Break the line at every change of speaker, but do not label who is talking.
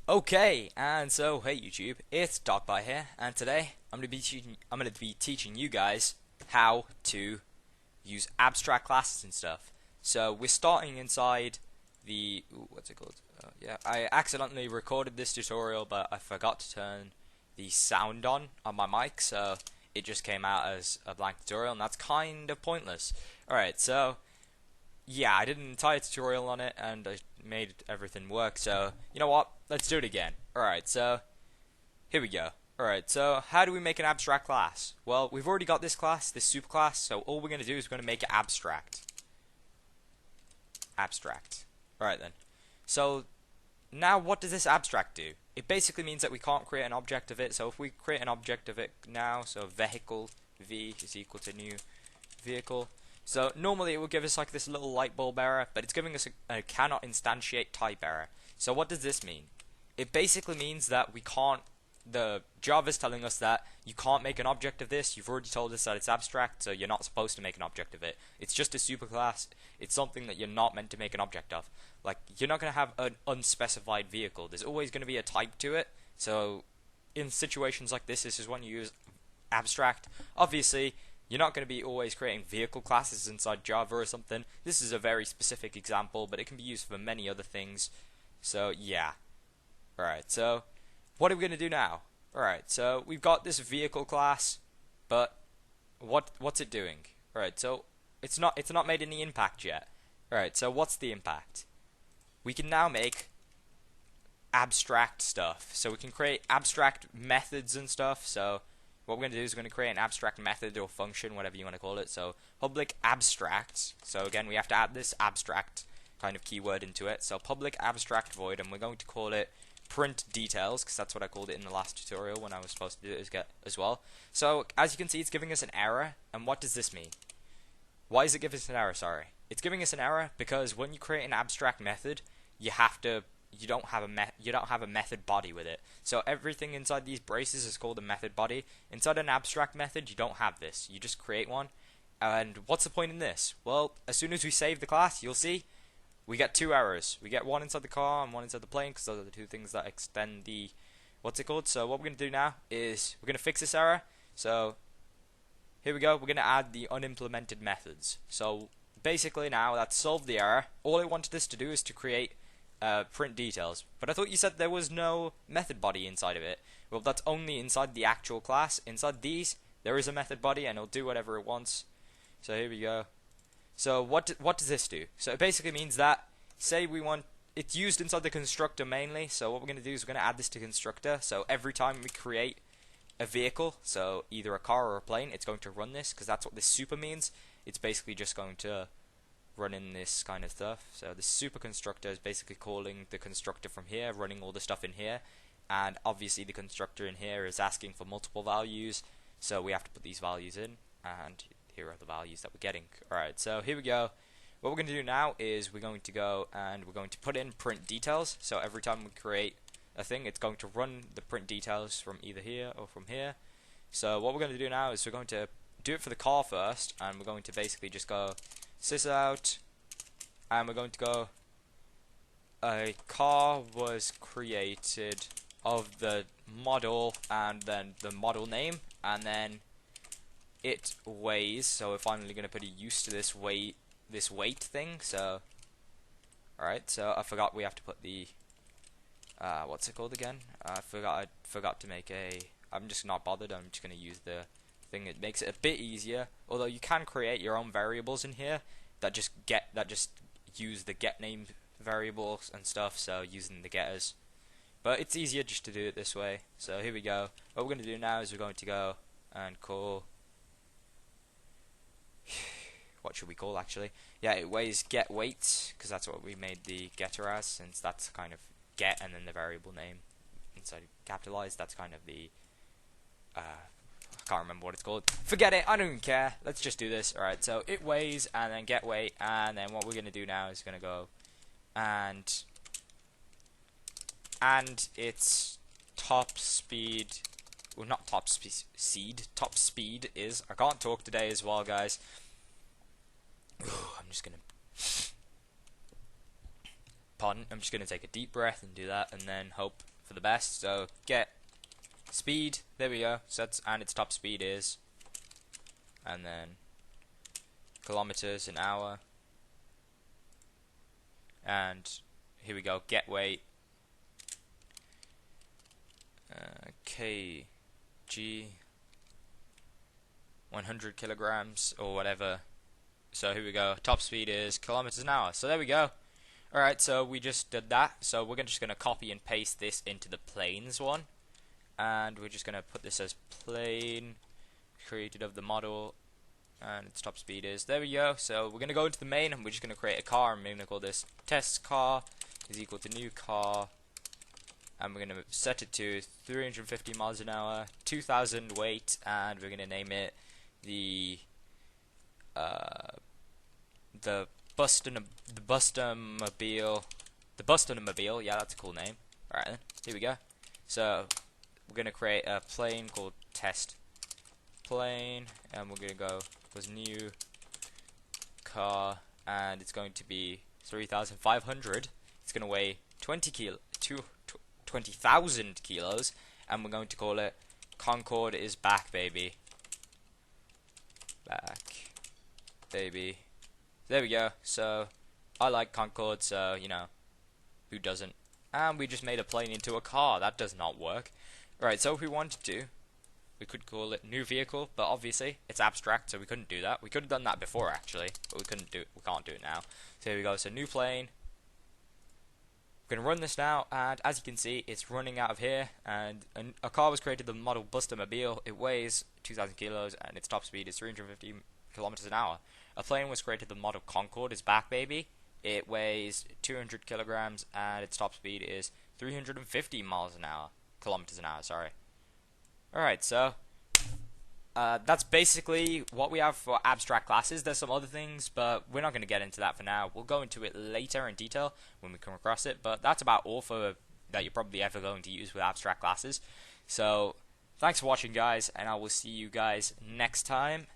Okay, and so hey YouTube, it's Darkbyte here, and today I'm gonna be teaching you guys how to use abstract classes and stuff. So we're starting inside the what's it called? Yeah, I accidentally recorded this tutorial, but I forgot to turn the sound on my mic, so it just came out as a blank tutorial, and that's kind of pointless. Alright, so yeah, I did an entire tutorial on it, and I made everything work, so you know what? Let's do it again. Alright, so here we go. Alright, so how do we make an abstract class? Well, we've already got this class, this superclass, so all we're going to do is we're going to make it abstract. Abstract. Alright then. So, now what does this abstract do? It basically means that we can't create an object of it, so if we create an object of it now, so vehicle, v is equal to new vehicle. So normally it will give us like this little light bulb error, but it's giving us a cannot instantiate type error. So what does this mean? It basically means that we can't, the Java's telling us that you can't make an object of this. You've already told us that it's abstract, so you're not supposed to make an object of it. It's just a superclass. It's something that you're not meant to make an object of. Like, you're not going to have an unspecified vehicle. There's always going to be a type to it. So in situations like this is when you use abstract. Obviously, you're not going to be always creating vehicle classes inside Java or something. This is a very specific example, but it can be used for many other things. So, yeah. Alright, so what are we going to do now? Alright, so we've got this vehicle class, but what's it doing? Alright, so it's not made any impact yet. Alright, so what's the impact? We can now make abstract stuff. So we can create abstract methods and stuff. So what we're going to do is we're going to create an abstract method or function, whatever you want to call it. So public abstract. So again, we have to add this abstract kind of keyword into it. So public abstract void, and we're going to call it print details, because that's what I called it in the last tutorial when I was supposed to do it as well. So as you can see, it's giving us an error. And what does this mean? Why does it give us an error? Sorry, it's giving us an error because when you create an abstract method, you don't have a method body with it. So everything inside these braces is called a method body. Inside an abstract method, you don't have this. You just create one. And what's the point in this? Well, as soon as we save the class, you'll see we get two errors. We get one inside the car and one inside the plane, because those are the two things that extend the what's it called. So what we're going to do now is we're going to fix this error. So here we go. We're going to add the unimplemented methods. So basically now that's solved the error. All it wanted us to do is to create print details, but I thought you said there was no method body inside of it. Well, that's only inside the actual class. Inside these, there is a method body, and it'll do whatever it wants. So here we go. So what does this do? So it basically means that, say we want, it's used inside the constructor mainly. So what we're going to do is we're going to add this to constructor. So every time we create a vehicle, so either a car or a plane, it's going to run this, because that's what this super means. It's basically just going to running this kind of stuff. So the super constructor is basically calling the constructor from here, running all the stuff in here, and obviously the constructor in here is asking for multiple values, so we have to put these values in, and here are the values that we're getting. Alright, so here we go. What we're going to do now is we're going to go and we're going to put in print details. So every time we create a thing, it's going to run the print details from either here or from here. So what we're going to do now is we're going to do it for the car first, and we're going to basically just go sys out, and we're going to go a car was created of the model, and then the model name, and then it weighs. So we're finally going to put a use to this weight thing. So alright, so I forgot we have to put the what's it called again? I forgot to make a, I'm just not bothered. I'm just going to use the thing. It makes it a bit easier, although you can create your own variables in here that just use the get name variables and stuff, so using the getters, but it's easier just to do it this way. So here we go. What we're going to do now is we're going to go and call what should we call, actually? Yeah, it weighs get weight, because that's what we made the getter as, since that's kind of get and then the variable name inside capitalized. That's kind of the I can't remember what it's called. Forget it, I don't even care. Let's just do this. Alright, so it weighs and then get weight, and then what we're going to do now is going to go and its top speed, well, not top speed, top speed is, I can't talk today as well, guys. I'm just going to pardon, I'm just going to take a deep breath and do that, and then hope for the best. So get speed. There we go. So that's, and its top speed is, and then kilometers an hour. And here we go. Get weight. kg 100 kilograms or whatever. So here we go. Top speed is kilometers an hour. So there we go. Alright, so we just did that. So we're just going to copy and paste this into the planes one. And we're just going to put this as plane created of the model. And its top speed is. There we go. So we're going to go into the main and we're just going to create a car. And we're going to call this test car is equal to new car. And we're going to set it to 350 miles an hour, 2,000 weight, and we're going to name it the Bustomobile. Yeah, that's a cool name. Alright then, here we go. So we're going to create a plane called test plane, and we're going to go with new car, and it's going to be 3,500. It's going to weigh 20,000 kilos, and we're going to call it Concorde is back, baby. Back, baby. There we go. So I like Concorde, so you know, who doesn't? And we just made a plane into a car. That does not work. Alright, so if we wanted to, we could call it new vehicle, but obviously it's abstract, so we couldn't do that. We could have done that before actually, but we couldn't do it. We can't do it now. So here we go. So new plane. We're going to run this now, and as you can see, it's running out of here, and a car was created, the model Bustomobile. It weighs 2,000 kilos, and its top speed is 350 kilometers an hour. A plane was created, the model Concorde is back, baby. It weighs 200 kilograms, and its top speed is 350 miles an hour, kilometers an hour, sorry. Alright, so that's basically what we have for abstract classes. There's some other things, but we're not going to get into that for now. We'll go into it later in detail when we come across it, but that's about all for that you're probably ever going to use with abstract classes. So thanks for watching, guys, and I will see you guys next time.